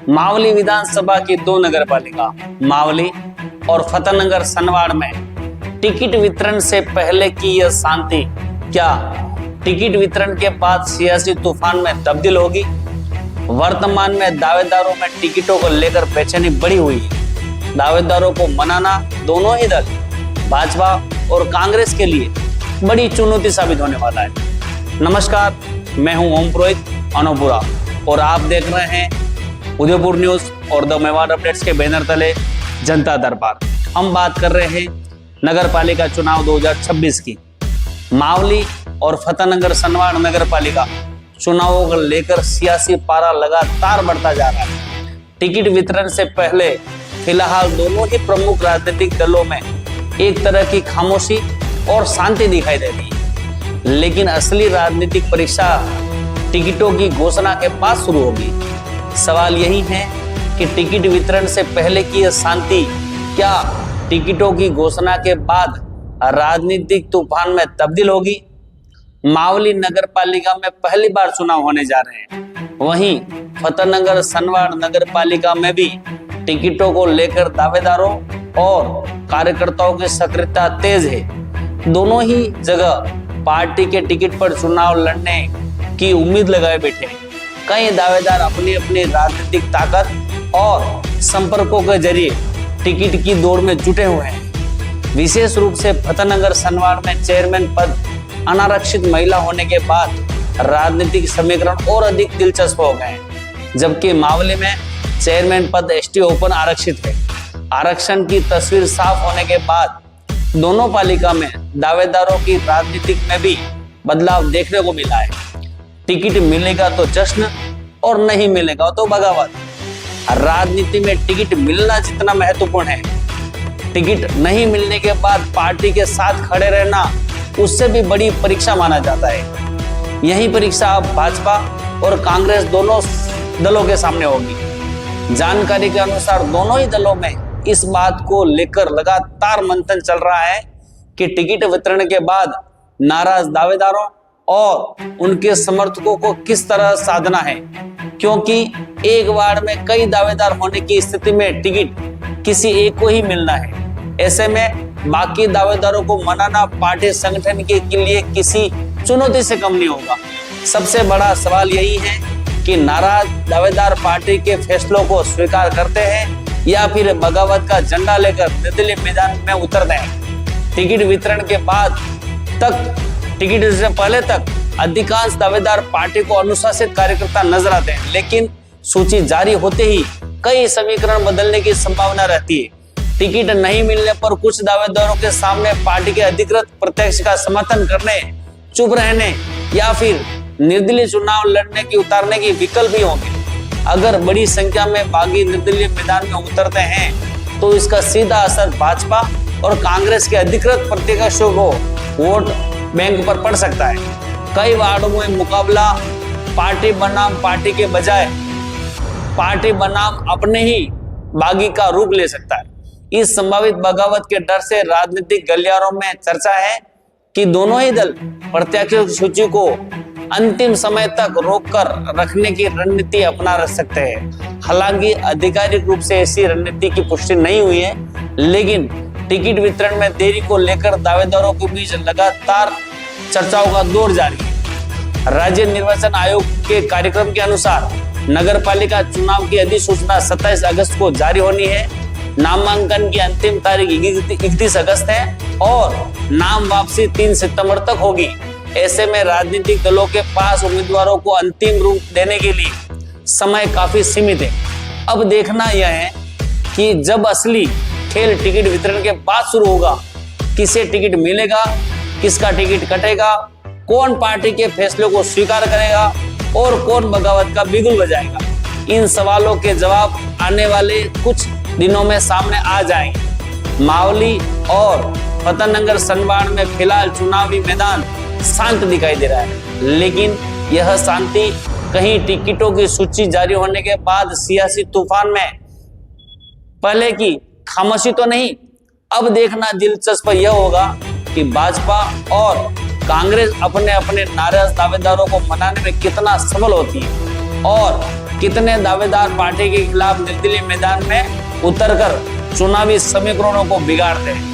मावली विधानसभा की दो नगर पालिका मावली और फतेहनगर सनवाड़ में टिकट वितरण से पहले की यह शांति क्या टिकट वितरण के बाद सियासी तूफान में तब्दील होगी? वर्तमान में दावेदारों में टिकटों को लेकर बेचैनी बढ़ी हुई है। दावेदारों को मनाना दोनों ही दल भाजपा और कांग्रेस के लिए बड़ी चुनौती साबित होने वाला है। नमस्कार, मैं हूं ओम पुरोहित अनोपुरा और आप देख रहे हैं उदयपुर न्यूज और द मेवाड़ अपडेट्स के बैनर तले जनता दरबार। हम बात कर रहे हैं नगर पालिका चुनाव 2026 की। मावली और फतेहनगर सनवाड़ नगर पालिका चुनावों को लेकर सियासी पारा लगातार बढ़ता जा रहा है। टिकट वितरण से पहले फिलहाल दोनों ही प्रमुख राजनीतिक दलों में एक तरह की खामोशी और शांति दिखाई दे रही है, लेकिन असली राजनीतिक परीक्षा टिकटों की घोषणा के बाद शुरू होगी। सवाल यही है कि टिकट वितरण से पहले की यह शांति क्या टिकटों की घोषणा के बाद राजनीतिक तूफान में तब्दील होगी? मावली नगर पालिका में पहली बार चुनाव होने जा रहे हैं, वहीं फतेहनगर सनवाड़ नगर पालिका में भी टिकटों को लेकर दावेदारों और कार्यकर्ताओं की सक्रियता तेज है। दोनों ही जगह पार्टी के टिकट पर चुनाव लड़ने की उम्मीद लगाए बैठे हैं। कई दावेदार अपनी अपनी राजनीतिक ताकत और संपर्कों के जरिए टिकट की दौड़ में जुटे हुए हैं। विशेष रूप से फतेहनगर सनवाड़ में चेयरमैन पद अनारक्षित महिला होने के बाद राजनीतिक समीकरण और अधिक दिलचस्प हो गए हैं, जबकि मावली में चेयरमैन पद एसटी ओपन आरक्षित है। आरक्षण की तस्वीर साफ होने के बाद दोनों पालिका में दावेदारों की राजनीतिक में भी बदलाव देखने को मिला है। टिकट मिलेगा तो जश्न और नहीं मिलेगा तो बगावत। राजनीति में टिकट मिलना जितना महत्वपूर्ण है, टिकट नहीं मिलने के बाद पार्टी के साथ खड़े रहना उससे भी बड़ी परीक्षा माना जाता है। यही परीक्षा अब भाजपा और कांग्रेस दोनों दलों के सामने होगी। जानकारी के अनुसार दोनों ही दलों में इस बात को लेकर लगातार मंथन चल रहा है कि टिकट वितरण के बाद नाराज दावेदारों और उनके समर्थकों को किस तरह साधना है, क्योंकि एक वार्ड में कई दावेदार होने की स्थिति में टिकट किसी एक को ही मिलना है। ऐसे में बाकी दावेदारों को मनाना पार्टी संगठन के लिए किसी चुनौती से कम नहीं होगा। सबसे बड़ा सवाल यही है कि नाराज दावेदार पार्टी के फैसलों को स्वीकार करते हैं या फिर बगावत का झंडा लेकर निर्दलीय मैदान में उतरते हैं। टिकट वितरण के बाद तक टिकट से पहले तक अधिकांश दावेदार पार्टी को अनुशासित कार्यकर्ता नजर आते हैं, लेकिन सूची जारी होते ही कई समीकरण बदलने की संभावना रहती है। टिकट नहीं मिलने पर कुछ दावेदारों के सामने पार्टी के अधिकृत प्रत्यक्ष का समर्थन करने, चुप रहने या फिर निर्दलीय चुनाव लड़ने की उतारने की विकल्प भी होंगे। अगर बड़ी संख्या में बागी निर्दलीय मैदान में उतरते हैं तो इसका सीधा असर भाजपा और कांग्रेस के अधिकृत प्रत्याशियों को वोट बैंक पर पड़ सकता है। कई वार्डों में मुकाबला पार्टी बनाम पार्टी के बजाय पार्टी बनाम अपने ही बागी का रूप ले सकता है। इस संभावित बगावत के डर से राजनीतिक गलियारों में चर्चा है कि दोनों ही दल प्रत्याशियों की सूची को अंतिम समय तक रोककर रखने की रणनीति अपना सकते हैं। हालांकि आधिकारिक रूप से ऐसी रणनीति की पुष्टि नहीं हुई है, लेकिन टिकट वितरण में देरी को लेकर दावेदारों के बीच लगातार चर्चाओं का दौर जारी है। राज्य निर्वाचन आयोग के कार्यक्रम के अनुसार नगर पालिका चुनाव की अधिसूचना 27 अगस्त को जारी होनी है। नामांकन की अंतिम तारीख 31 अगस्त है और नाम वापसी 3 सितंबर तक होगी। ऐसे में राजनीतिक दलों के पास उम्मीदवारों को अंतिम रूप देने के लिए समय काफी सीमित है। अब देखना यह है कि जब असली खेल टिकट वितरण के बाद शुरू होगा, किसे टिकट मिलेगा, किसका टिकट कटेगा, कौन पार्टी के फैसलों को स्वीकार करेगा और कौन बगावत का बिगुल बजाएगा। इन सवालों के जवाब आने वाले कुछ दिनों में सामने आ जाएंगे। मावली और फतेहनगर सनवाड़ में फिलहाल चुनावी मैदान शांत दिखाई दे रहा है, लेकिन यह शांति कहीं टिकटों की सूची जारी होने के बाद सियासी तूफान में पहले की खामोशी तो नहीं। अब देखना दिलचस्प यह होगा कि भाजपा और कांग्रेस अपने अपने नाराज दावेदारों को मनाने में कितना सफल होती है और कितने दावेदार पार्टी के खिलाफ निर्दलीय मैदान में उतरकर चुनावी समीकरणों को बिगाड़ते हैं।